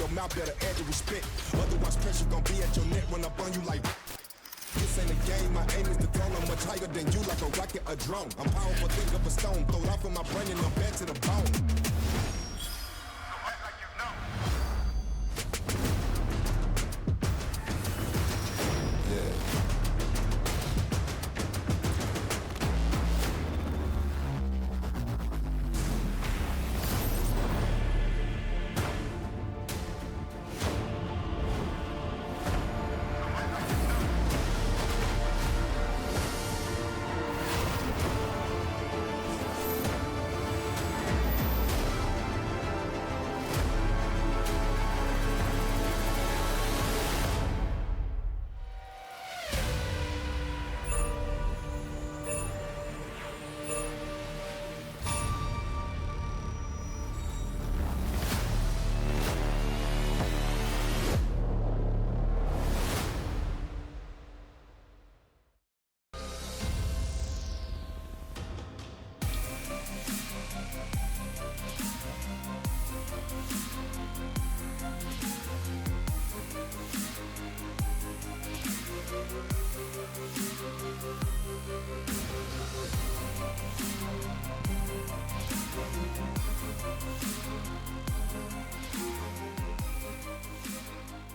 your mouth, better add the respect. Otherwise, pressure gon' be at your neck, run up on you like. This ain't a game, my aim is to throw. I'm much higher than you, like a rocket, a drone. I'm powerful, think of a stone, throw it off in my brain and I'm back to the bone.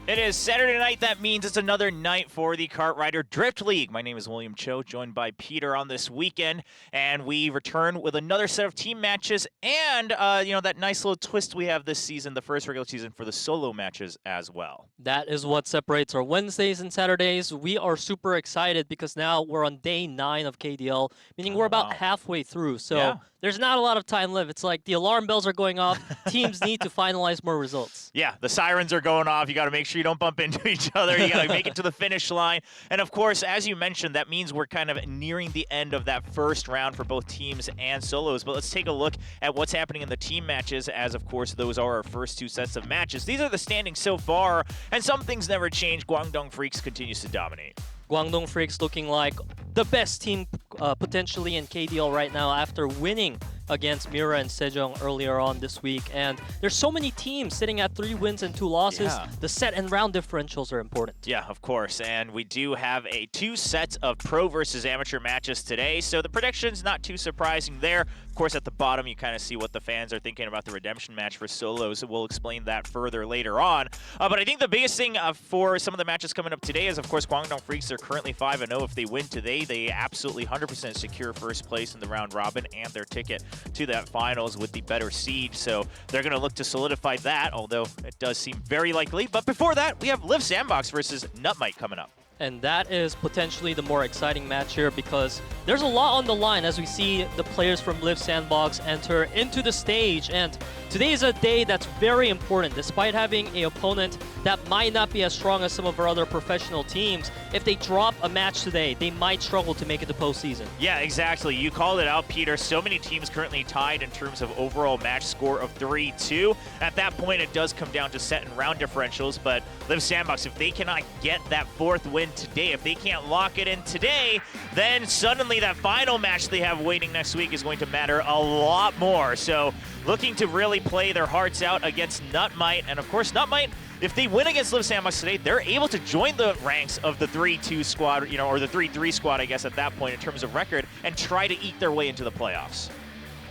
It is Saturday night. That means it's another night for the Kart Rider Drift League. My name is William Cho, joined by Peter on this weekend, and we return with another set of team matches and, that nice little twist we have this season, the first regular season, for the solo matches as well. That is what separates our Wednesdays and Saturdays. We are super excited because now we're on day 9 of KDL, meaning we're about halfway through. So there's not a lot of time left. It's like the alarm bells are going off. Teams need to finalize more results. Yeah, the sirens are going off. You got to make sure you don't bump into each other. You got to make it to the finish line. And of course, as you mentioned, that means we're kind of nearing the end of that first round for both teams and solos. But let's take a look at what's happening in the team matches, as of course those are our first 2 sets of matches. These are the standings so far, and some things never change. GWANGDONGFREECS continues to dominate. GWANGDONGFREECS looking like the best team potentially in KDL right now after winning against Mira and Sejong earlier on this week. And there's so many teams sitting at 3 wins and 2 losses. Yeah. The set and round differentials are important. Yeah, of course. And we do have 2 sets of pro versus amateur matches today. So the prediction's not too surprising there. Of course, at the bottom, you kind of see what the fans are thinking about the redemption match for solos. We'll explain that further later on. But I think the biggest thing for some of the matches coming up today is, of course, Kwangdong Freaks are currently 5-0. If they win today, they absolutely 100% secure first place in the round robin and their ticket to that finals with the better seed. So they're going to look to solidify that, although it does seem very likely. But before that, we have Liiv SANDBOX versus NUTMITE coming up. And that is potentially the more exciting match here because there's a lot on the line as we see the players from Liiv SANDBOX enter into the stage. And today is a day that's very important. Despite having an opponent that might not be as strong as some of our other professional teams, if they drop a match today, they might struggle to make it to postseason. Yeah, exactly. You called it out, Peter. So many teams currently tied in terms of overall match score of 3-2. At that point, it does come down to set and round differentials, but Liiv SANDBOX, if they cannot get that 4th win today, if they can't lock it in today, then suddenly that final match they have waiting next week is going to matter a lot more. So looking to really play their hearts out against NUTMITE. And of course, NUTMITE, if they win against Liiv SANDBOX today, they're able to join the ranks of the 3-2 squad, or the 3-3 squad, I guess, at that point in terms of record, and try to eke their way into the playoffs.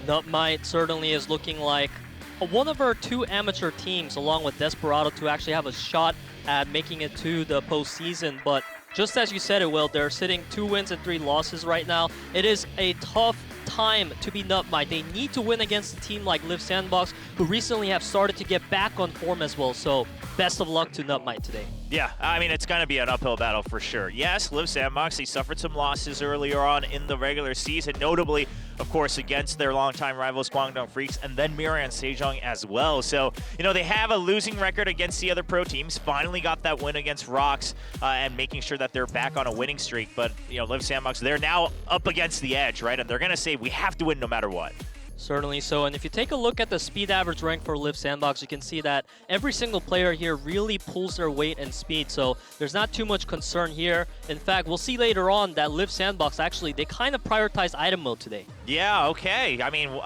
NUTMITE certainly is looking like one of our 2 amateur teams, along with Desperado, to actually have a shot at making it to the postseason. But just as you said it, Will, they're sitting 2 wins and 3 losses right now. It is a tough time to be NUTMITE. They need to win against a team like Liiv SANDBOX, who recently have started to get back on form as well. So best of luck to NUTMITE today. Yeah, I mean, it's going to be an uphill battle for sure. Yes, Liiv SANDBOX, they suffered some losses earlier on in the regular season, notably, of course, against their longtime rivals, GWANGDONGFREECS, and then Mira and Sejong as well. So, they have a losing record against the other pro teams. Finally got that win against Rocks and making sure that they're back on a winning streak. But, Liiv SANDBOX, they're now up against the edge, right? And they're going to say, we have to win no matter what. Certainly so, and if you take a look at the speed average rank for Liiv SANDBOX, you can see that every single player here really pulls their weight and speed, so there's not too much concern here. In fact, we'll see later on that Liiv SANDBOX, actually, they kind of prioritize item mode today. Yeah, okay. I mean,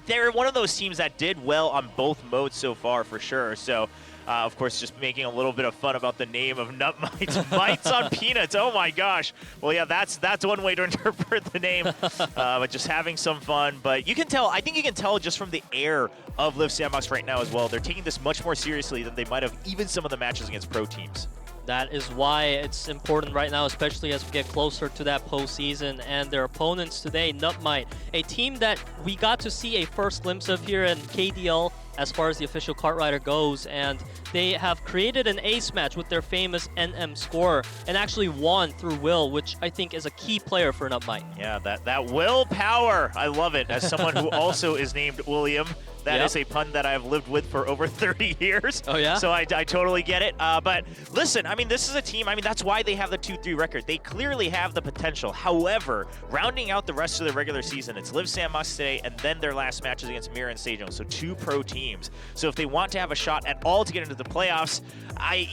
they're one of those teams that did well on both modes so far, for sure. So Of course, just making a little bit of fun about the name of NUTMITE. Mites on peanuts. Oh my gosh. Well, yeah, that's one way to interpret the name. But just having some fun. But you can tell, I think you can tell just from the air of Liiv SANDBOX right now as well. They're taking this much more seriously than they might have even some of the matches against pro teams. That is why it's important right now, especially as we get closer to that postseason. And their opponents today, NUTMITE, a team that we got to see a first glimpse of here in KDL as far as the official kart rider goes. And they have created an ace match with their famous NM score and actually won through Will, which I think is a key player for NUTMITE. Yeah, that willpower. I love it. As someone who also is named William. That is a pun that I've lived with for over 30 years. Oh, yeah? So I totally get it. But listen, I mean, this is a team, I mean, that's why they have the 2-3 record. They clearly have the potential. However, rounding out the rest of the regular season, it's Liiv SANDBOX today, and then their last matches against Mira and Sejong. So 2 pro teams. So if they want to have a shot at all to get into the playoffs,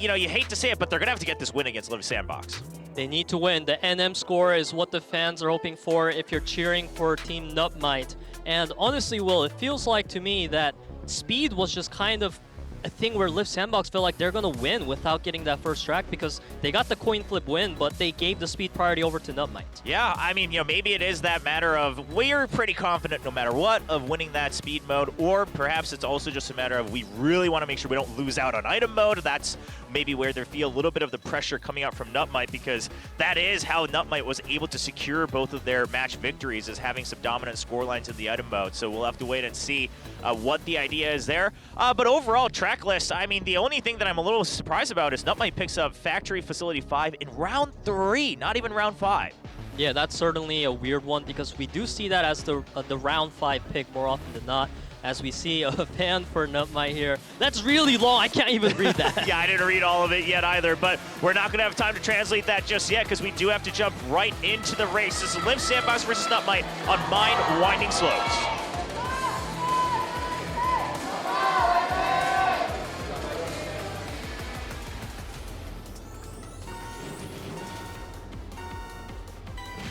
you hate to say it, but they're going to have to get this win against Liiv SANDBOX. They need to win. The NM score is what the fans are hoping for if you're cheering for Team NUTMITE. And honestly, Will, it feels like to me that speed was just kind of a thing where Liiv SANDBOX felt like they're going to win without getting that first track because they got the coin flip win, but they gave the speed priority over to NUTMITE. Yeah, I mean, maybe it is that matter of we're pretty confident no matter what of winning that speed mode, or perhaps it's also just a matter of we really want to make sure we don't lose out on item mode. That's maybe where they feel a little bit of the pressure coming out from NUTMITE, because that is how NUTMITE was able to secure both of their match victories, is having some dominant score lines in the item mode. So we'll have to wait and see what the idea is there. But overall, track list, I mean, the only thing that I'm a little surprised about is NUTMITE picks up Factory Facility 5 in round 3, not even round 5. Yeah, that's certainly a weird one because we do see that as the round 5 pick more often than not. As we see a fan for NUTMITE here. That's really long. I can't even read that. Yeah, I didn't read all of it yet either, but we're not going to have time to translate that just yet because we do have to jump right into the race. This is Liiv SANDBOX versus NUTMITE on Mine Winding Slopes.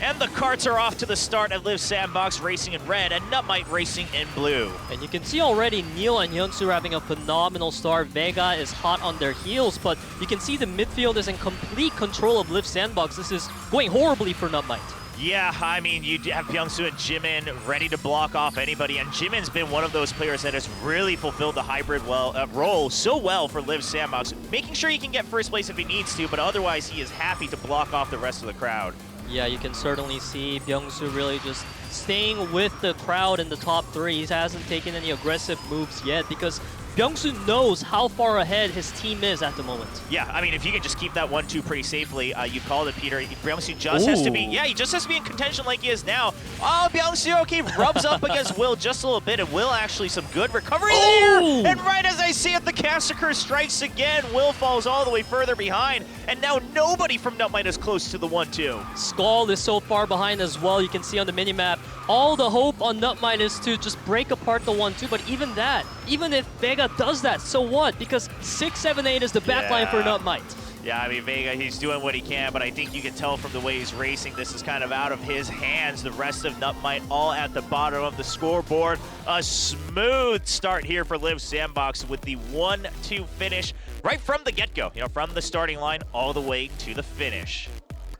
And the karts are off to the start at Liiv SANDBOX racing in red and NUTMITE racing in blue. And you can see already Neil and Hyunsu are having a phenomenal start. Vega is hot on their heels, but you can see the midfield is in complete control of Liiv SANDBOX. This is going horribly for NUTMITE. Yeah, I mean, you have Byung-Soo and Jimin ready to block off anybody, and Jimin's been one of those players that has really fulfilled the hybrid role so well for Liiv SANDBOX, making sure he can get first place if he needs to, but otherwise he is happy to block off the rest of the crowd. Yeah, you can certainly see Byung-Soo really just staying with the crowd in the top 3. He hasn't taken any aggressive moves yet because Byung-Soo knows how far ahead his team is at the moment. Yeah, I mean, if you can just keep that 1-2 pretty safely, you called it, Peter. Byung-Soo just has to be, he just has to be in contention like he is now. Oh, Byung-Soo, okay, rubs up against Will just a little bit, and Will actually some good recovery there. And right as I see it, the Massacre strikes again. Will falls all the way further behind, and now nobody from NUTMITE is close to the 1-2. Skald is so far behind as well. You can see on the minimap, all the hope on NUTMITE is to just break apart the 1-2, but even that, even if Vega does that, so what? Because 6-7-8 is the backline for NUTMITE. Yeah, I mean, Vega, he's doing what he can, but I think you can tell from the way he's racing, this is kind of out of his hands. The rest of NUTMITE all at the bottom of the scoreboard. A smooth start here for Liiv SANDBOX with the 1-2 finish right from the get-go, from the starting line all the way to the finish.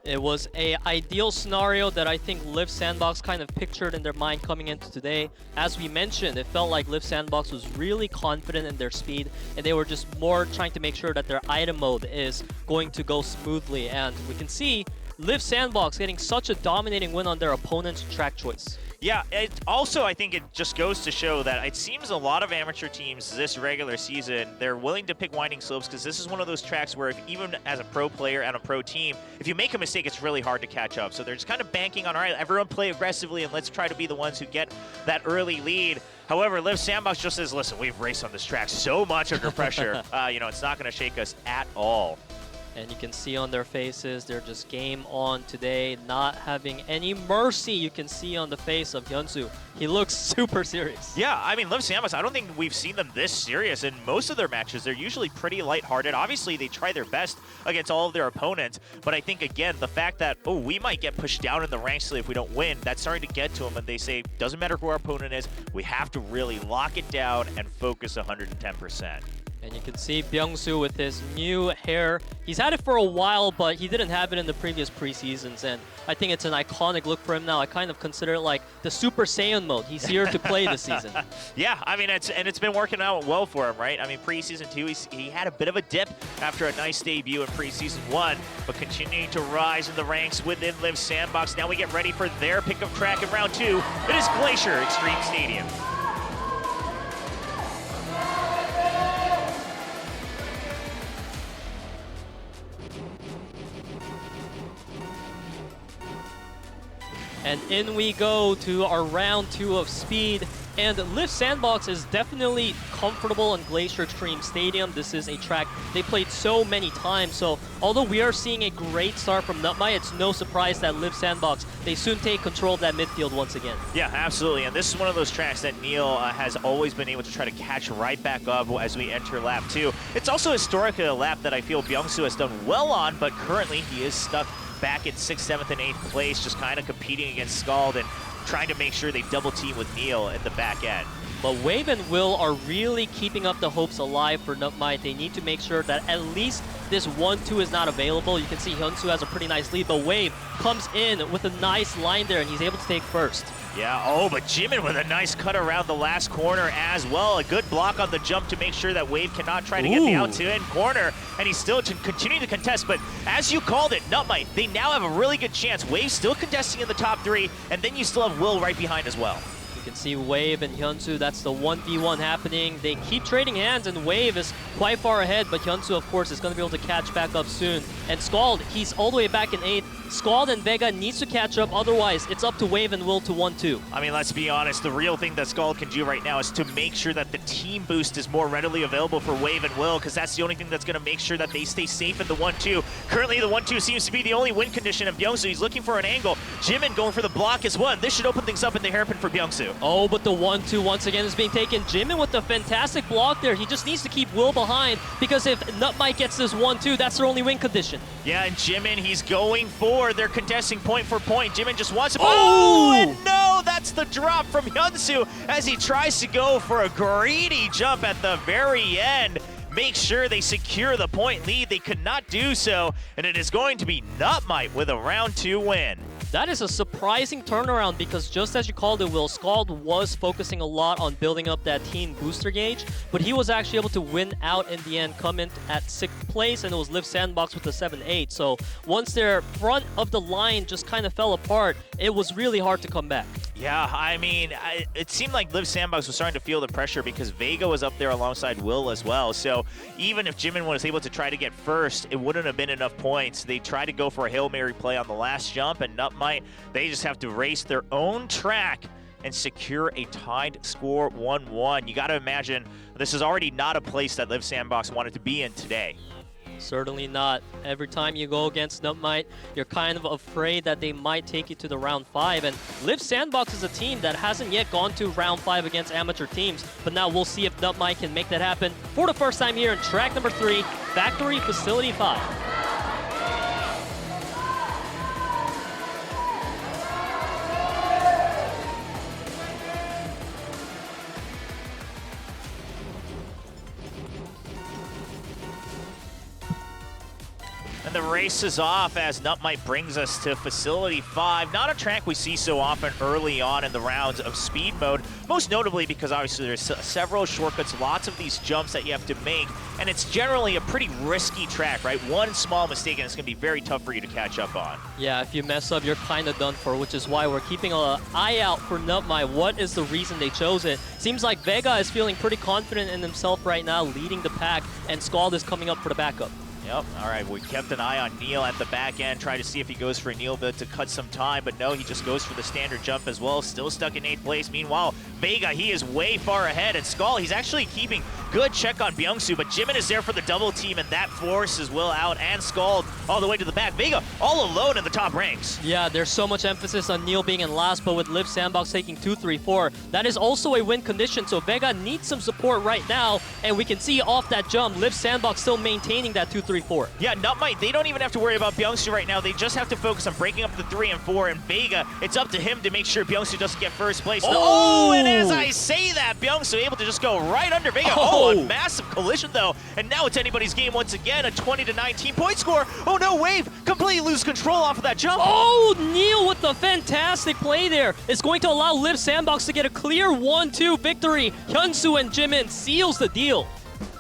It was an ideal scenario that I think Liiv SANDBOX kind of pictured in their mind coming into today. As we mentioned, it felt like Liiv SANDBOX was really confident in their speed, and they were just more trying to make sure that their item mode is going to go smoothly. And we can see Liiv SANDBOX getting such a dominating win on their opponent's track choice. Yeah, it also, I think it just goes to show that it seems a lot of amateur teams this regular season, they're willing to pick Winding Slopes because this is one of those tracks where even as a pro player and a pro team, if you make a mistake, it's really hard to catch up. So they're just kind of banking on, all right, everyone play aggressively and let's try to be the ones who get that early lead. However, Liiv SANDBOX just says, listen, we've raced on this track so much under pressure, it's not going to shake us at all. And you can see on their faces, they're just game on today, not having any mercy. You can see on the face of Hyunsu. He looks super serious. Yeah, I mean, Liiv SANDBOX, I don't think we've seen them this serious in most of their matches. They're usually pretty lighthearted. Obviously, they try their best against all of their opponents. But I think, again, the fact that, we might get pushed down in the ranks if we don't win, that's starting to get to them. And they say, doesn't matter who our opponent is, we have to really lock it down and focus 110%. And you can see Byung-soo with his new hair. He's had it for a while, but he didn't have it in the previous preseasons, and I think it's an iconic look for him now. I kind of consider it like the Super Saiyan mode. He's here to play this season. Yeah, I mean, it's been working out well for him, right? I mean, preseason 2, he had a bit of a dip after a nice debut in preseason 1, but continuing to rise in the ranks within Liiv SANDBOX. Now we get ready for their pickup track in round 2. It is Glacier Extreme Stadium. And in we go to our round 2 of Speed. And Liiv SANDBOX is definitely comfortable in Glacier Extreme Stadium. This is a track they played so many times. So although we are seeing a great start from NUTMITE, it's no surprise that Liiv SANDBOX, they soon take control of that midfield once again. Yeah, absolutely. And this is one of those tracks that Neil has always been able to try to catch right back up as we enter lap 2. It's also historically a lap that I feel Byung-soo has done well on, but currently he is stuck back in 6th, 7th, and 8th place, just kind of competing against Skald and trying to make sure they double team with Neil at the back end. But Wave and Will are really keeping up the hopes alive for NUTMITE. They need to make sure that at least this 1-2 is not available. You can see Hyunsoo has a pretty nice lead, but Wave comes in with a nice line there, and he's able to take first. Yeah, oh, but Jimin with a nice cut around the last corner as well. A good block on the jump to make sure that Wave cannot try to get the out-to-in corner, and he's still continuing to contest. But as you called it, NUTMITE, they now have a really good chance. Wave still contesting in the top 3, and then you still have Will right behind as well. You can see Wave and Hyunsoo, that's the 1v1 happening. They keep trading hands, and Wave is quite far ahead, but Hyunsoo, of course, is going to be able to catch back up soon. And Skald, he's all the way back in 8th. Skald and Vega needs to catch up, otherwise it's up to Wave and Will to 1-2. I mean, let's be honest, the real thing that Skald can do right now is to make sure that the team boost is more readily available for Wave and Will, because that's the only thing that's going to make sure that they stay safe in the 1-2. Currently, the 1-2 seems to be the only win condition of Byung-soo. He's looking for an angle. Jimin going for the block as well. This should open things up in the hairpin for Byung-soo. Oh, but the 1-2 once again is being taken. Jimin with the fantastic block there. He just needs to keep Will behind, because if NUTMITE gets this 1-2, that's their only win condition. Yeah, and Jimin, he's going for their contesting point for point. Jimin just wants to... Oh! And no, that's the drop from Hyunsoo as he tries to go for a greedy jump at the very end. Make sure they secure the point lead. They could not do so, and it is going to be NUTMITE with a round 2 win. That is a surprising turnaround, because just as you called it, Will, Skald was focusing a lot on building up that team booster gauge, but he was actually able to win out in the end, come in at 6th place, and it was Liiv SANDBOX with the 7-8. So once their front of the line just kind of fell apart, it was really hard to come back. Yeah, I mean, it seemed like Liiv SANDBOX was starting to feel the pressure because Vega was up there alongside Will as well. So even if Jimin was able to try to get first, it wouldn't have been enough points. They tried to go for a Hail Mary play on the last jump, and NUTMITE, they just have to race their own track and secure a tied score 1-1. You got to imagine this is already not a place that Liiv SANDBOX wanted to be in today. Certainly not. Every time you go against NUTMITE, you're kind of afraid that they might take you to the round 5. And Liiv SANDBOX is a team that hasn't yet gone to round 5 against amateur teams. But now we'll see if NUTMITE can make that happen for the first time here in track number 3, Factory Facility 5. And the race is off as NUTMITE brings us to Facility 5. Not a track we see so often early on in the rounds of speed mode, most notably because obviously there's several shortcuts, lots of these jumps that you have to make, and it's generally a pretty risky track, right? One small mistake and it's going to be very tough for you to catch up on. Yeah, if you mess up, you're kind of done for, which is why we're keeping an eye out for NUTMITE. What is the reason they chose it? Seems like Vega is feeling pretty confident in himself right now, leading the pack, and Skald is coming up for the backup. Yep, all right, we kept an eye on Neil at the back end, try to see if he goes for a Neil bit to cut some time, but no, he just goes for the standard jump as well, still stuck in 8th place. Meanwhile, Vega, he is way far ahead, and Skald, he's actually keeping good check on Byung-soo, but Jimin is there for the double team, and that forces Will out, and Skald all the way to the back. Vega all alone in the top ranks. Yeah, there's so much emphasis on Neil being in last, but with Liiv SANDBOX taking 2, 3, 4, that is also a win condition, so Vega needs some support right now, and we can see off that jump, Liiv SANDBOX still maintaining that 2, 3, 4. Yeah, NUTMITE, they don't even have to worry about Byung-soo right now. They just have to focus on breaking up the 3 and 4, and Vega, it's up to him to make sure Byung-soo doesn't get first place. Oh, and as I say that, Byung-soo able to just go right under Vega. Oh, Oh, a massive collision though, and now it's anybody's game once again. A 20-19 point score. Oh no, Wave completely lose control off of that jump. Oh, Neil with the fantastic play there. It's going to allow Liiv SANDBOX to get a clear 1-2 victory. Hyunsu and Jimin seals the deal.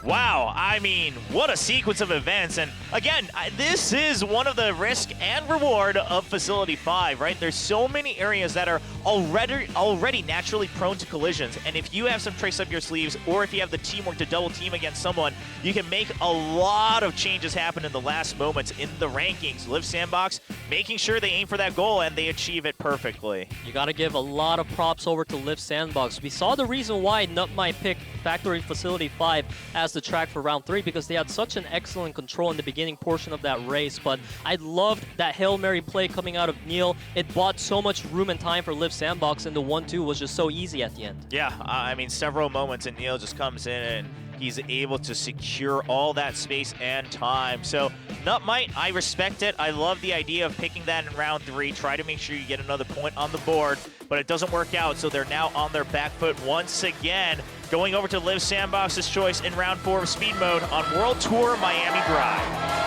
Wow, I mean, what a sequence of events. And again, this is one of the risk and reward of Facility 5, right? There's so many areas that are already naturally prone to collisions. And if you have some tricks up your sleeves, or if you have the teamwork to double team against someone, you can make a lot of changes happen in the last moments in the rankings. Liiv SANDBOX making sure they aim for that goal and they achieve it perfectly. You got to give a lot of props over to Liiv SANDBOX. We saw the reason why NUTMITE picked Factory Facility 5 as the track for round 3 because they had such an excellent control in the beginning portion of that race. But I loved that Hail Mary play coming out of Neil. It bought so much room and time for Liiv SANDBOX, and the 1-2 was just so easy at the end. Yeah, I mean, several moments and Neil just comes in and he's able to secure all that space and time. So NUTMITE, I respect it. I love the idea of picking that in round 3. Try to make sure you get another point on the board, but it doesn't work out. So they're now on their back foot once again, going over to Liiv SANDBOX's choice in round 4 of Speed Mode on World Tour Miami Drive.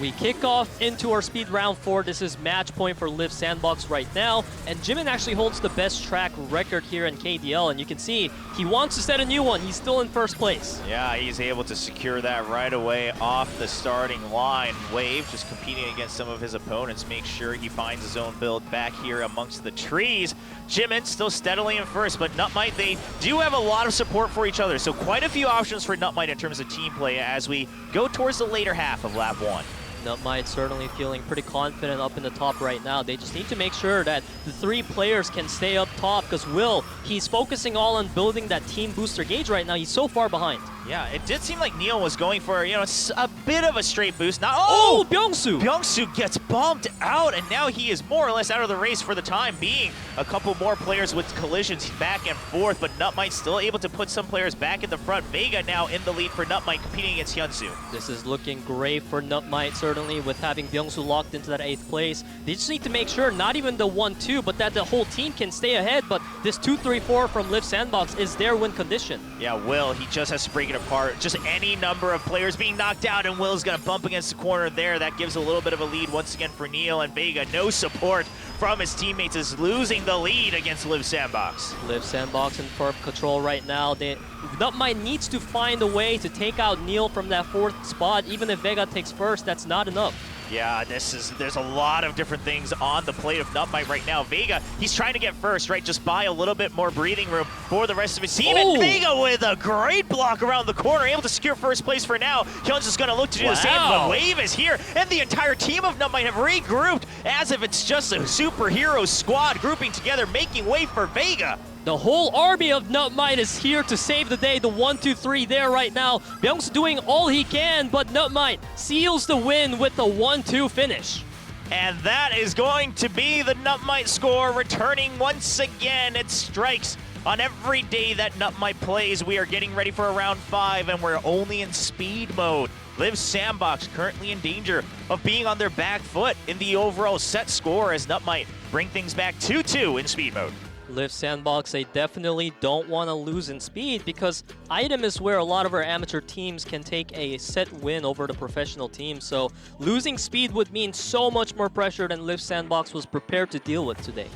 We kick off into our speed round 4. This is match point for Liiv SANDBOX right now. And Jimin actually holds the best track record here in KDL. And you can see he wants to set a new one. He's still in first place. Yeah, he's able to secure that right away off the starting line. Wave just competing against some of his opponents. Make sure he finds his own build back here amongst the trees. Jimin still steadily in first, but NUTMITE, they do have a lot of support for each other. So quite a few options for NUTMITE in terms of team play as we go towards the later half of lap 1. NUTMITE certainly feeling pretty confident up in the top right now. They just need to make sure that the 3 players can stay up top because Will, he's focusing all on building that team booster gauge right now. He's so far behind. Yeah, it did seem like Neil was going for, you know, a bit of a straight boost. Now, oh, Byungsu! Byungsu gets bumped out, and now he is more or less out of the race for the time being. A couple more players with collisions back and forth, but NUTMITE still able to put some players back in the front. Vega now in the lead for NUTMITE, competing against Hyunsu. This is looking great for NUTMITE, certainly, with having Byungsu locked into that 8th place. They just need to make sure not even the 1-2, but that the whole team can stay ahead. But this 2-3-4 from Liiv SANDBOX is their win condition. Yeah, Will, he just has to break it apart. Just any number of players being knocked out, and Will's going to bump against the corner there. That gives a little bit of a lead once again for Neil, and Vega, no support from his teammates, is losing the lead against Liiv SANDBOX. Liiv SANDBOX in firm control right now. NUTMITE needs to find a way to take out Neil from that 4th spot. Even if Vega takes first, that's not enough. Yeah, there's a lot of different things on the plate of NUTMITE right now. Vega, he's trying to get first, right? Just buy a little bit more breathing room for the rest of his team. Oh. And Vega with a great block around the corner, able to secure first place for now. Hyun's is going to look to do the same, but Wave is here, and the entire team of NUTMITE have regrouped as if it's just a superhero squad grouping together, making way for Vega. The whole army of NUTMITE is here to save the day. The 1-2-3 there right now. Byungsu doing all he can, but NUTMITE seals the win with the 1-2 finish. And that is going to be the NUTMITE score, returning once again. It strikes on every day that NUTMITE plays. We are getting ready for a round 5, and we're only in speed mode. Liiv SANDBOX currently in danger of being on their back foot in the overall set score as NUTMITE bring things back 2-2 in speed mode. Liiv SANDBOX, they definitely don't want to lose in speed because item is where a lot of our amateur teams can take a set win over the professional team. So losing speed would mean so much more pressure than Liiv SANDBOX was prepared to deal with today.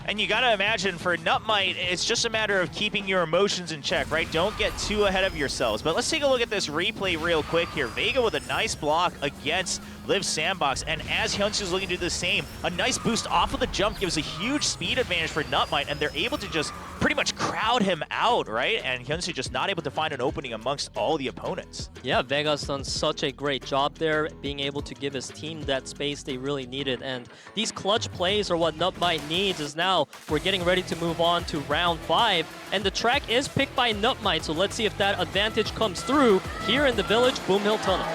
And you gotta imagine for NUTMITE, it's just a matter of keeping your emotions in check, right? Don't get too ahead of yourselves. But let's take a look at this replay real quick here. Vega with a nice block against Liiv SANDBOX, and as Hyunsu's looking to do the same, a nice boost off of the jump gives a huge speed advantage for NUTMITE, and they're able to just pretty much crowd him out, right? And Hyunsu just not able to find an opening amongst all the opponents. Yeah, Vega's done such a great job there, being able to give his team that space they really needed. And these clutch plays are what NUTMITE needs. Is now we're getting ready to move on to round 5, and the track is picked by NUTMITE, so let's see if that advantage comes through here in the Village Boom Hill Tunnel.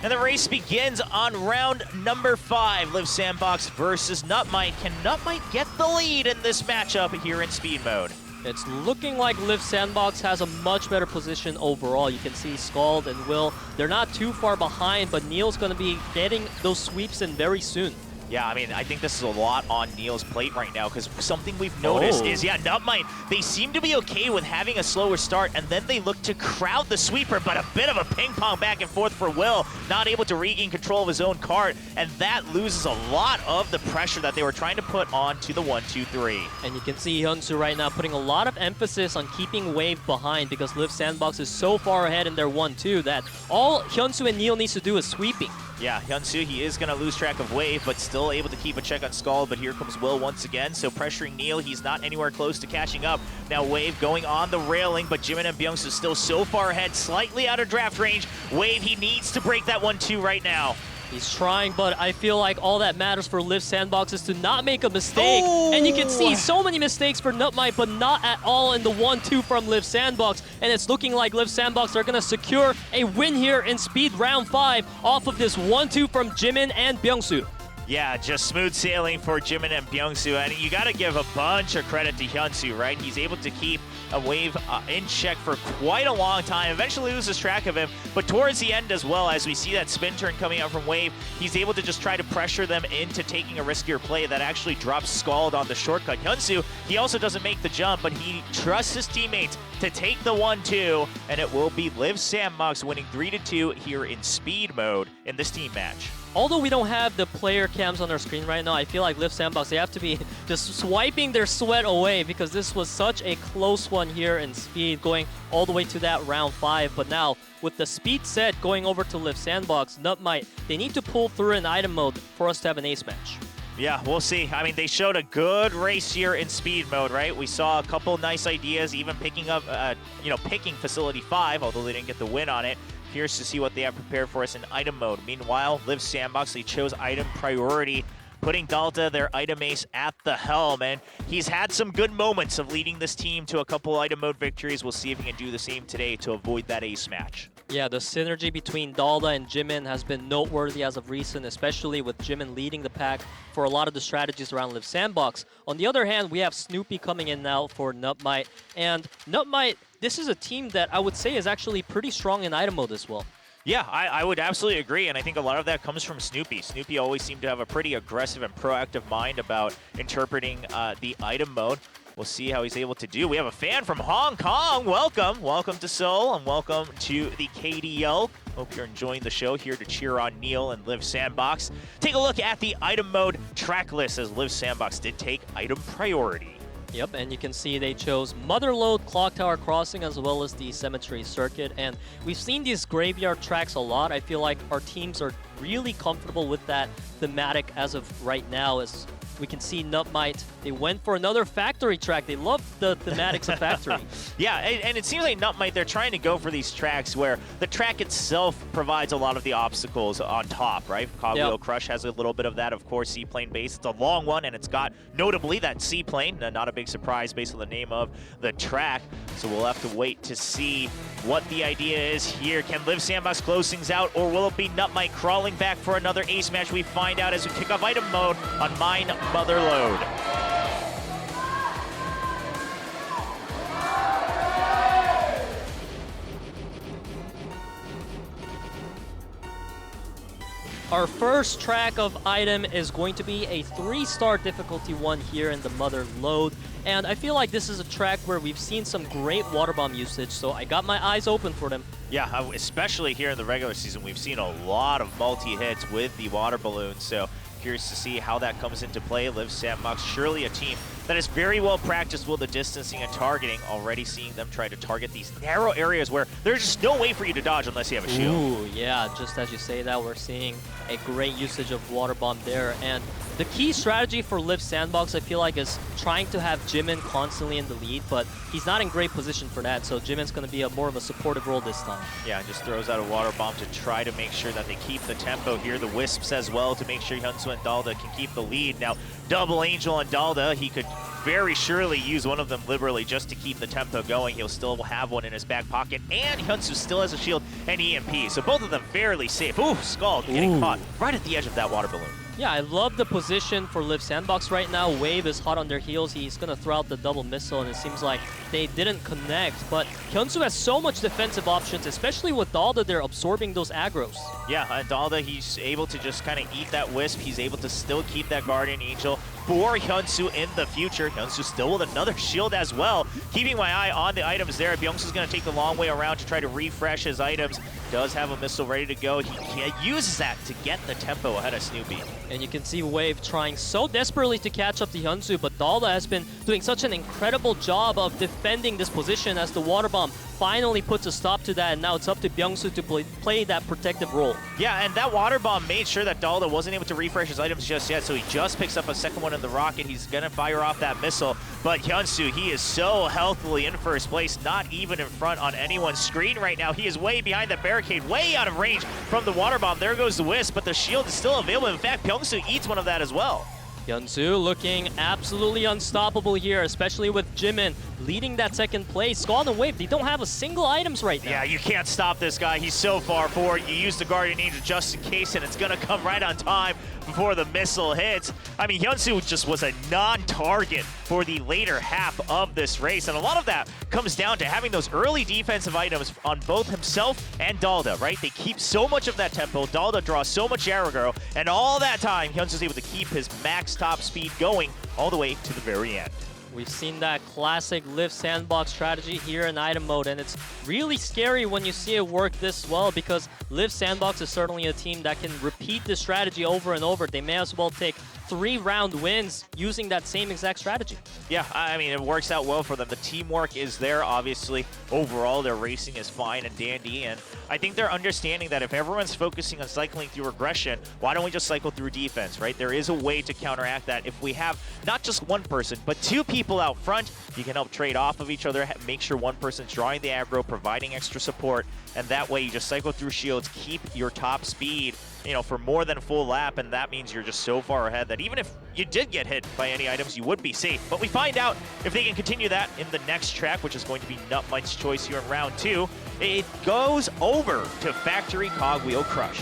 And the race begins on round number 5. Liiv SANDBOX versus NUTMITE. Can NUTMITE get the lead in this matchup here in speed mode? It's looking like Liiv SANDBOX has a much better position overall. You can see Skald and Will, they're not too far behind, but Neil's going to be getting those sweeps in very soon. Yeah, I mean, I think this is a lot on Neil's plate right now because something we've noticed is, NUTMITE, they seem to be okay with having a slower start, and then they look to crowd the sweeper, but a bit of a ping pong back and forth for Will, not able to regain control of his own cart, and that loses a lot of the pressure that they were trying to put onto the 1-2-3. And you can see Hyunsu right now putting a lot of emphasis on keeping Wave behind because Liiv SANDBOX is so far ahead in their 1-2 that all Hyunsu and Neil needs to do is sweeping. Yeah, Hyunsu, he is going to lose track of Wave, but still able to keep a check on Skald, but here comes Will once again, so pressuring Neil, he's not anywhere close to catching up. Now Wave going on the railing, but Jimin and Byungsu still so far ahead, slightly out of draft range. Wave, he needs to break that 1-2 right now. He's trying, but I feel like all that matters for Liiv SANDBOX is to not make a mistake. Ooh. And you can see so many mistakes for NUTMITE, but not at all in the 1-2 from Liiv SANDBOX. And it's looking like Liiv SANDBOX are going to secure a win here in speed round 5 off of this 1-2 from Jimin and Byungsu. Yeah, just smooth sailing for Jimin and Byungsu, and you got to give a bunch of credit to Hyunsu, right? He's able to keep a Wave in check for quite a long time, eventually loses track of him, but towards the end as well, as we see that spin turn coming out from Wave, he's able to just try to pressure them into taking a riskier play that actually drops Skald on the shortcut. Hyunsu, he also doesn't make the jump, but he trusts his teammates to take the 1-2, and it will be Liiv SANDBOX winning 3-2 here in speed mode in this team match. Although we don't have the player cams on our screen right now, I feel like Liiv SANDBOX, they have to be just swiping their sweat away because this was such a close one here in speed, going all the way to that round 5. But now, with the speed set going over to Liiv SANDBOX, NUTMITE, they need to pull through in item mode for us to have an ace match. Yeah, we'll see. I mean, they showed a good race here in speed mode, right? We saw a couple nice ideas, even picking up, picking Facility 5, although they didn't get the win on it. Curious to see what they have prepared for us in item mode. Meanwhile, Liiv SANDBOX, they chose item priority, putting Dalta, their item ace, at the helm. And he's had some good moments of leading this team to a couple item mode victories. We'll see if he can do the same today to avoid that ace match. Yeah, the synergy between Dalda and Jimin has been noteworthy as of recent, especially with Jimin leading the pack for a lot of the strategies around Liiv SANDBOX. On the other hand, we have Snoopy coming in now for NUTMITE. And NUTMITE, this is a team that I would say is actually pretty strong in item mode as well. Yeah, I would absolutely agree, and I think a lot of that comes from Snoopy. Snoopy always seemed to have a pretty aggressive and proactive mind about interpreting the item mode. We'll see how he's able to do. We have a fan from Hong Kong. Welcome. Welcome to Seoul, and welcome to the KDL. Hope you're enjoying the show, here to cheer on Neil and Liiv SANDBOX. Take a look at the item mode track list, as Liiv SANDBOX did take item priority. Yep, and you can see they chose Motherlode, Clock Tower Crossing, as well as the Cemetery Circuit. And we've seen these graveyard tracks a lot. I feel like our teams are really comfortable with that thematic as of right now, as we can see NUTMITE, they went for another factory track. They love the thematics of factory. Yeah, and it seems like NUTMITE, they're trying to go for these tracks where the track itself provides a lot of the obstacles on top, right? Cogwheel Crush has a little bit of that, of course, seaplane base. It's a long one, and it's got, notably, that seaplane. Not a big surprise based on the name of the track. So we'll have to wait to see what the idea is here. Can Liiv SANDBOX close things out, or will it be NUTMITE crawling back for another ace match? We find out as we kick off item mode on Mine Motherlode. Our first track of item is going to be a 3-star difficulty one here in the Motherlode. And I feel like this is a track where we've seen some great water bomb usage, so I got my eyes open for them. Yeah, especially here in the regular season, we've seen a lot of multi-hits with the water balloons, so curious to see how that comes into play. Liiv SANDBOX, surely a team that is very well practiced with the distancing and targeting. Already seeing them try to target these narrow areas where there's just no way for you to dodge unless you have a shield. Ooh, yeah, just as you say that, we're seeing a great usage of water bomb there. And the key strategy for Liiv SANDBOX, I feel like, is trying to have Jimin constantly in the lead, but he's not in great position for that, so Jimin's going to be more of a supportive role this time. Yeah, just throws out a water bomb to try to make sure that they keep the tempo here. The Wisps as well to make sure Hyunsu and Dalda can keep the lead. Now, Double Angel and Dalda, he could very surely use one of them liberally just to keep the tempo going. He'll still have one in his back pocket, and Hyunsu still has a shield and EMP, so both of them fairly safe. Ooh, Skald getting caught right at the edge of that water balloon. Yeah, I love the position for Liiv SANDBOX right now. Wave is hot on their heels. He's going to throw out the double missile, and it seems like they didn't connect. But Hyunsu has so much defensive options, especially with Dalda. They're absorbing those aggros. Yeah, Dalda, he's able to just kind of eat that Wisp. He's able to still keep that Guardian Angel for Hyunsu in the future. Hyunsu still with another shield as well. Keeping my eye on the items there. Byungsu's going to take the long way around to try to refresh his items. Does have a missile ready to go. He uses that to get the tempo ahead of Snoopy. And you can see Wave trying so desperately to catch up to Hyunsu, but Dalda has been doing such an incredible job of defending this position as the water bomb finally puts a stop to that, and now it's up to Byungsu to play that protective role. Yeah, and that water bomb made sure that Dalda wasn't able to refresh his items just yet, so he just picks up a second one in the rocket. He's gonna fire off that missile, but Hyunsu, he is so healthily in first place, not even in front on anyone's screen right now. He is way behind the barricade, way out of range from the water bomb. There goes the Wisp, but the shield is still available. In fact, Byungsu eats one of that as well. Hyunsu looking absolutely unstoppable here, especially with Jimin leading that second place. Skald and Wave, they don't have a single items right now. Yeah, you can't stop this guy. He's so far forward. You use the Guardian Angel just in case, and it's going to come right on time before the missile hits. I mean, Hyunsu just was a non-target for the later half of this race, and a lot of that comes down to having those early defensive items on both himself and Dalda, right? They keep so much of that tempo. Dalda draws so much aggro, and all that time, Hyunsu's able to keep his max top speed going all the way to the very end. We've seen that classic Liiv SANDBOX strategy here in item mode, and it's really scary when you see it work this well, because Liiv SANDBOX is certainly a team that can repeat this strategy over and over. They may as well take 3-round wins using that same exact strategy. Yeah, I mean, it works out well for them. The teamwork is there, obviously. Overall, their racing is fine and dandy, and I think they're understanding that if everyone's focusing on cycling through aggression, why don't we just cycle through defense, right? There is a way to counteract that. If we have not just one person, but two people out front, you can help trade off of each other, make sure one person's drawing the aggro, providing extra support, and that way you just cycle through shields, keep your top speed, you know, for more than a full lap, and that means you're just so far ahead that even if you did get hit by any items, you would be safe. But we find out if they can continue that in the next track, which is going to be NUTMITE's choice here in round 2. It goes over to Factory Cogwheel Crush.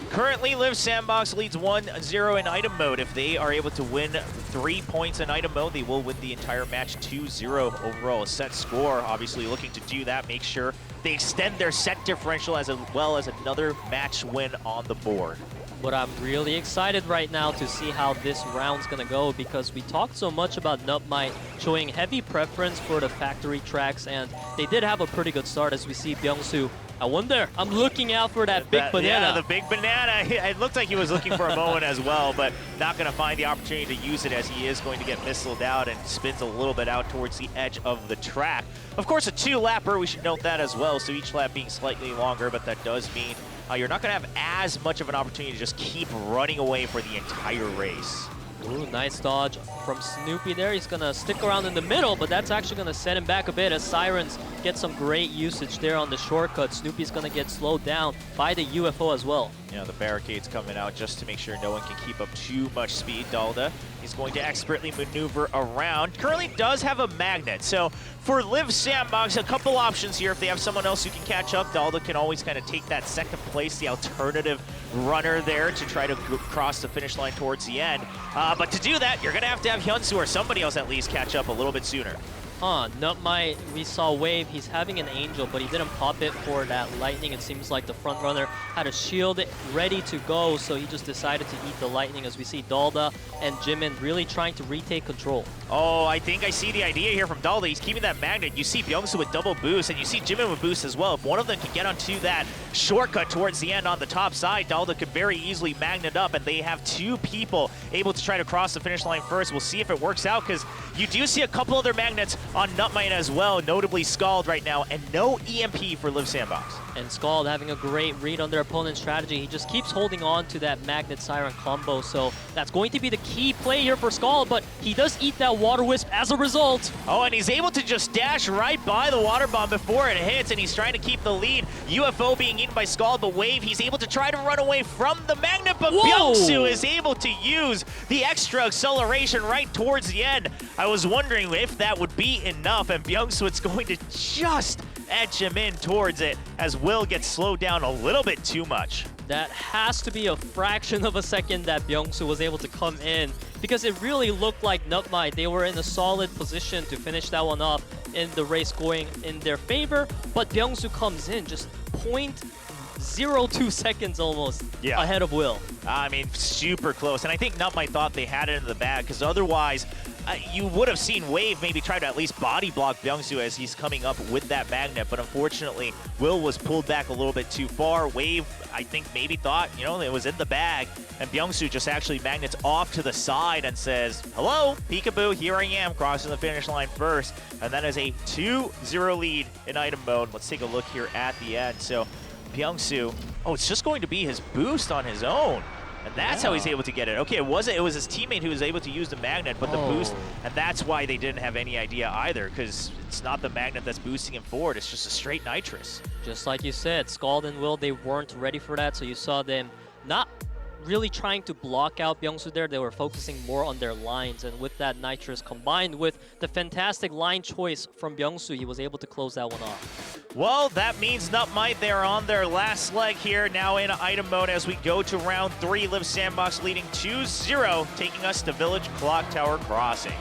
Currently, Liiv SANDBOX leads 1-0 in item mode. If they are able to win 3 points in item mode, they will win the entire match 2-0 overall. A set score, obviously looking to do that. Make sure they extend their set differential as well as another match win on the board. But I'm really excited right now to see how this round's gonna go, because we talked so much about NUTMITE showing heavy preference for the factory tracks, and they did have a pretty good start as we see Byungsu. I wonder, I'm looking out for that big banana. Yeah, the big banana. It looked like he was looking for a moment as well, but not going to find the opportunity to use it, as he is going to get missiled out and spins a little bit out towards the edge of the track. Of course, a 2-lapper, we should note that as well, so each lap being slightly longer, but that does mean you're not going to have as much of an opportunity to just keep running away for the entire race. Ooh, nice dodge from Snoopy there. He's gonna stick around in the middle, but that's actually gonna set him back a bit as Sirens get some great usage there on the shortcut. Snoopy's gonna get slowed down by the UFO as well. Yeah, the barricade's coming out just to make sure no one can keep up too much speed. Dalda, he's going to expertly maneuver around. Currently does have a magnet, so for Liiv SANDBOX, a couple options here. If they have someone else who can catch up, Dalda can always kind of take that second place, the alternative runner there to try to cross the finish line towards the end. But to do that, you're going to have Hyunsu or somebody else at least catch up a little bit sooner. NUTMITE, we saw Wave, he's having an Angel, but he didn't pop it for that Lightning. It seems like the front runner had a shield ready to go, so he just decided to eat the Lightning, as we see Dalda and Jimin really trying to retake control. Oh, I think I see the idea here from Dalda. He's keeping that magnet. You see Byungsu with double boost, and you see Jimin with boost as well. If one of them can get onto that shortcut towards the end on the top side. Dalda could very easily magnet up, and they have 2 people able to try to cross the finish line first. We'll see if it works out, because you do see a couple other magnets on NUTMITE as well, notably Skald right now, and no EMP for Liiv SANDBOX. And Skald having a great read on their opponent's strategy. He just keeps holding on to that Magnet Siren combo, so that's going to be the key play here for Skald, but he does eat that Water Wisp as a result. Oh, and he's able to just dash right by the water bomb before it hits, and he's trying to keep the lead. UFO being eaten by Skald, but Wave, he's able to try to run away from the magnet, but Byungsu is able to use the extra acceleration right towards the end. I was wondering if that would be enough, and Byungsu is going to just edge him in towards it as Will gets slowed down a little bit too much. That has to be a fraction of a second that Byungsu was able to come in, because it really looked like NUTMITE, they were in a solid position to finish that one off in the race going in their favor, but Byungsu comes in just 0.02 seconds almost ahead of Will. I mean, super close, and I think NUTMITE thought they had it in the bag, because otherwise you would have seen Wave maybe try to at least body block Byungsu as he's coming up with that magnet, but unfortunately, Will was pulled back a little bit too far. Wave, I think, maybe thought, you know, it was in the bag, and Byungsu just actually magnets off to the side and says, hello, peekaboo, here I am, crossing the finish line first, and that is a 2-0 lead in item mode. Let's take a look here at the end. So, Byungsu, oh, it's just going to be his boost on his own. And that's how he's able to get it. Okay, it was his teammate who was able to use the magnet, but the boost, and that's why they didn't have any idea either, because it's not the magnet that's boosting him forward, it's just a straight nitrous. Just like you said, Skald and Will, they weren't ready for that, so you saw them not really trying to block out Byungsu there. They were focusing more on their lines, and with that nitrous combined with the fantastic line choice from Byungsu, he was able to close that one off. Well, that means NUTMITE, they're on their last leg here, now in item mode as we go to round 3. Liiv SANDBOX leading 2-0, taking us to Village Clock Tower Crossing.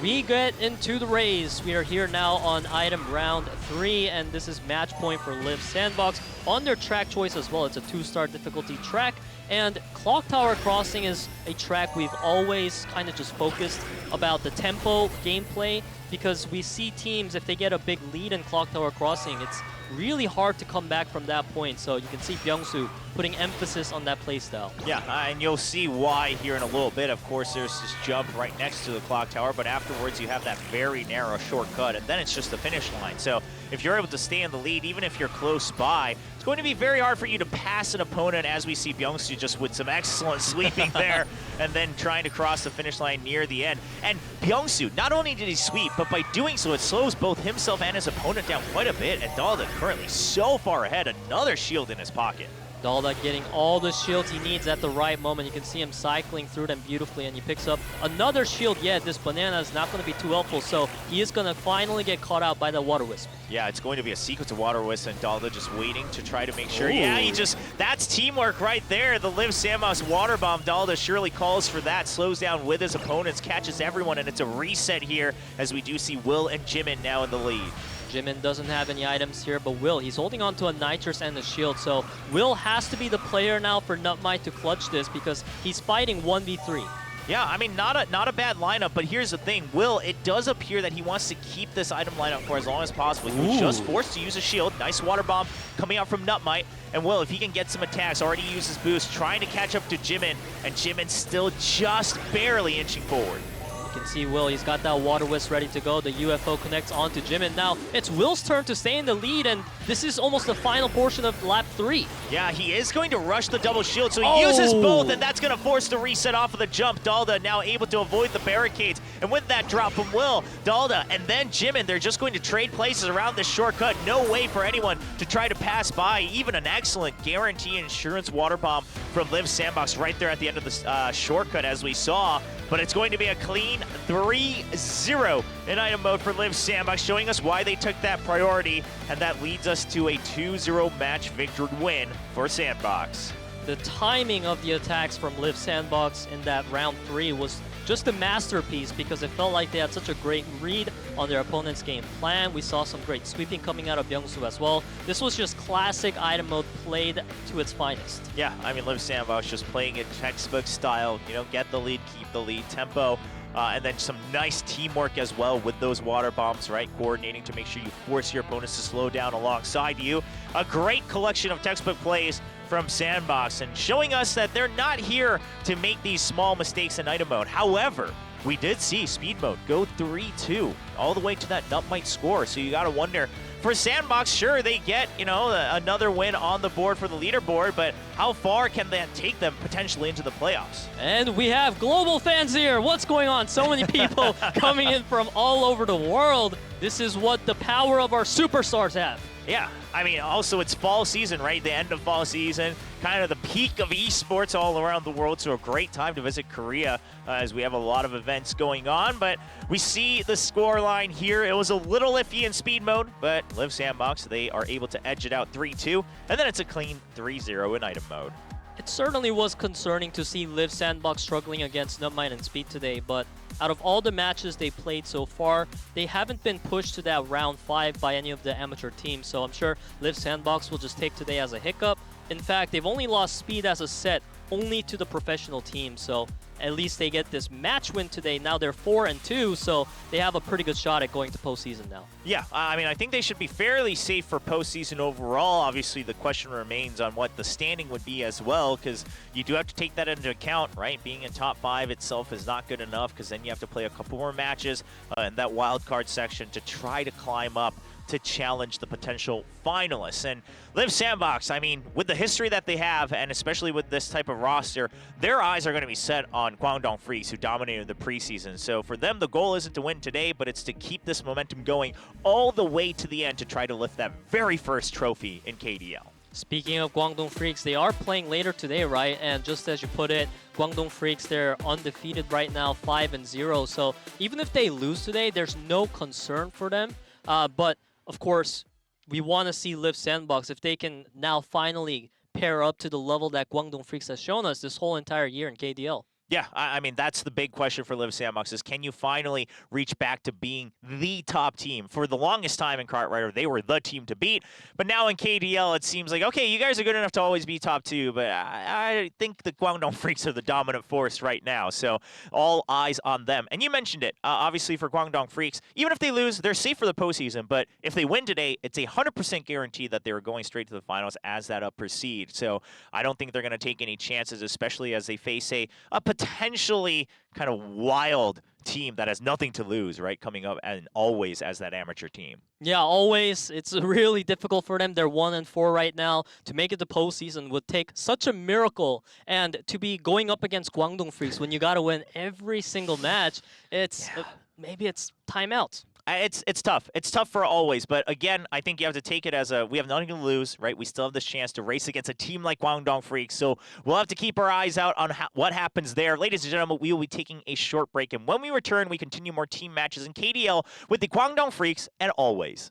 We get into the race. We are here now on item round 3, and this is match point for Liiv SANDBOX on their track choice as well. It's a 2-star difficulty track, and Clock Tower Crossing is a track we've always kind of just focused about the tempo gameplay, because we see teams, if they get a big lead in Clock Tower Crossing, it's really hard to come back from that point. So you can see Byungsu putting emphasis on that playstyle. Yeah, and you'll see why here in a little bit. Of course, there's this jump right next to the clock tower, but afterwards you have that very narrow shortcut, and then it's just the finish line. So if you're able to stay in the lead, even if you're close by, it's going to be very hard for you to pass an opponent, as we see Byungsu just with some excellent sweeping there, and then trying to cross the finish line near the end. And Byungsu, not only did he sweep, but by doing so, it slows both himself and his opponent down quite a bit, and Dalda currently so far ahead, another shield in his pocket. Dalda getting all the shields he needs at the right moment. You can see him cycling through them beautifully, and he picks up another shield. Yeah, this banana is not going to be too helpful, so he is going to finally get caught out by the Water Wisp. Yeah, it's going to be a sequence of Water Wisp, and Dalda just waiting to try to make sure. Ooh. Yeah, that's teamwork right there. The Liiv SANDBOX Water Bomb, Dalda surely calls for that, slows down with his opponents, catches everyone, and it's a reset here as we do see Will and Jimin now in the lead. Jimin doesn't have any items here, but Will, he's holding on to a nitrous and a shield, so Will has to be the player now for NUTMITE to clutch this, because he's fighting 1v3. Yeah, I mean, not a bad lineup, but here's the thing. Will, it does appear that he wants to keep this item lineup for as long as possible. He was just forced to use a shield. Nice water bomb coming out from NUTMITE. And Will, if he can get some attacks, already used his boost, trying to catch up to Jimin, and Jimin still just barely inching forward. You can see Will, he's got that Water Wisp ready to go. The UFO connects onto Jimin. Now, it's Will's turn to stay in the lead, and this is almost the final portion of lap 3. Yeah, he is going to rush the double shield, so he uses both, and that's going to force the reset off of the jump. Dalda now able to avoid the barricades, and with that drop from Will, Dalda and then Jimin, they're just going to trade places around this shortcut. No way for anyone to try to pass by. Even an excellent guarantee insurance water bomb from Liiv SANDBOX right there at the end of the shortcut, as we saw. But it's going to be a clean 3-0 in item mode for Liiv SANDBOX, showing us why they took that priority, and that leads us to a 2-0 match victory win for SANDBOX. The timing of the attacks from Liiv SANDBOX in that round 3 was just a masterpiece because it felt like they had such a great read on their opponent's game plan. We saw some great sweeping coming out of Byungsu as well. This was just classic item mode played to its finest. Yeah, I mean, Liiv SANDBOX just playing it textbook style, you know, get the lead, keep the lead, tempo, and then some nice teamwork as well with those water bombs, right? Coordinating to make sure you force your opponents to slow down alongside you. A great collection of textbook plays from SANDBOX and showing us that they're not here to make these small mistakes in item mode. However, we did see speed mode go 3-2 all the way to that NUTMITE score. So you got to wonder, for SANDBOX, sure, they get, you know, another win on the board for the leaderboard, but how far can that take them potentially into the playoffs? And we have global fans here. What's going on? So many people coming in from all over the world. This is what the power of our superstars have. Yeah, I mean, also it's fall season, right? The end of fall season, kind of the peak of esports all around the world, so a great time to visit Korea as we have a lot of events going on. But we see the score line here. It was a little iffy in speed mode, but Liiv SANDBOX, they are able to edge it out 3-2, and then it's a clean 3-0 in item mode. It certainly was concerning to see Liiv SANDBOX struggling against NUTMITE and Speed today, but out of all the matches they played so far, they haven't been pushed to that round 5 by any of the amateur teams, so I'm sure Liiv SANDBOX will just take today as a hiccup. In fact, they've only lost Speed as a set only to the professional team, so at least they get this match win today. Now they're 4-2, so they have a pretty good shot at going to postseason now. Yeah, I mean, I think they should be fairly safe for postseason overall. Obviously, the question remains on what the standing would be as well, because you do have to take that into account, right? Being in top 5 itself is not good enough, because then you have to play a couple more matches in that wild card section to try to climb up to challenge the potential finalists. And Liiv SANDBOX, I mean, with the history that they have, and especially with this type of roster, their eyes are going to be set on KWANGDONGFREECS, who dominated the preseason. So for them, the goal isn't to win today, but it's to keep this momentum going all the way to the end to try to lift that very first trophy in KDL. Speaking of KWANGDONGFREECS, they are playing later today, right? And just as you put it, KWANGDONGFREECS, they're undefeated right now, 5-0. So even if they lose today, there's no concern for them. But of course, we want to see Liiv SANDBOX if they can now finally pair up to the level that KWANGDONGFREECS has shown us this whole entire year in KDL. Yeah, I mean, that's the big question for Liiv SANDBOX is, can you finally reach back to being the top team? For the longest time in Cartwriter, they were the team to beat. But now in KDL, it seems like, okay, you guys are good enough to always be top 2, but I think the KWANGDONGFREECS are the dominant force right now. So all eyes on them. And you mentioned it, obviously for KWANGDONGFREECS, even if they lose, they're safe for the postseason. But if they win today, it's a 100% guarantee that they are going straight to the finals as that proceed. So I don't think they're going to take any chances, especially as they face a potentially kind of wild team that has nothing to lose, right? Coming up and always as that amateur team. Yeah, always. It's really difficult for them. They're 1-4 right now. To make it to postseason would take such a miracle. And to be going up against KWANGDONGFREECS when you got to win every single match, it's maybe it's timeout. It's tough. It's tough for always. But again, I think you have to take it as we have nothing to lose, right? We still have this chance to race against a team like KWANGDONGFREECS. So we'll have to keep our eyes out on what happens there. Ladies and gentlemen, we will be taking a short break. And when we return, we continue more team matches in KDL with the KWANGDONGFREECS and always.